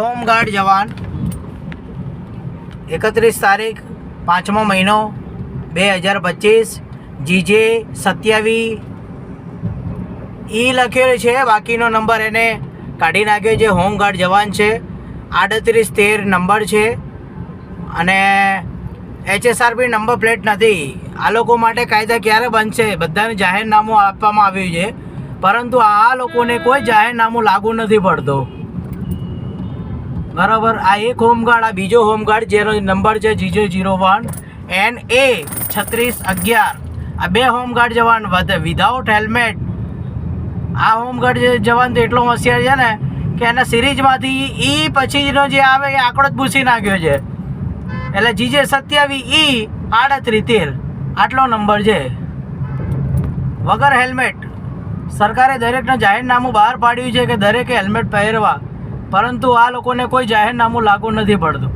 Home guard જવાન 31 તારીખ 5મો મહિનો 2025 GJ 27 લખેલું છે. બાકીનો નંબર એને કાઢી નાખ્યો છે. હોમગાર્ડ જવાન છે. 3813 નંબર છે અને HSRP નંબર પ્લેટ નથી. આ લોકો માટે કાયદા ક્યારે બનશે? બધાને જાહેરનામું આપવામાં આવ્યું છે, પરંતુ આ લોકોને કોઈ જાહેરનામું લાગુ નથી પડતું. બરાબર. આ એક હોમગાર્ડ, આ બીજો હોમગાર્ડ જેનો નંબર છે GJ 01 NA 3611. આ બે હોમગાર્ડ જવાન વિધાઉટ હેલ્મેટ. આ હોમગાર્ડ જવાન તો એટલો હોશિયાર છે ને કે એના સિરીઝમાંથી પછીનો જે આવે એ આંકડો જ ભૂસી નાખ્યો છે. એટલે GJ 27 3813 આટલો નંબર છે. વગર હેલ્મેટ. સરકારે દરેકને જાહેરનામું બહાર પાડ્યું છે કે દરેકે હેલ્મેટ પહેરવા, પરંતુ આ લોકોને કોઈ જાહેરનામું લાગુ નથી પડતું.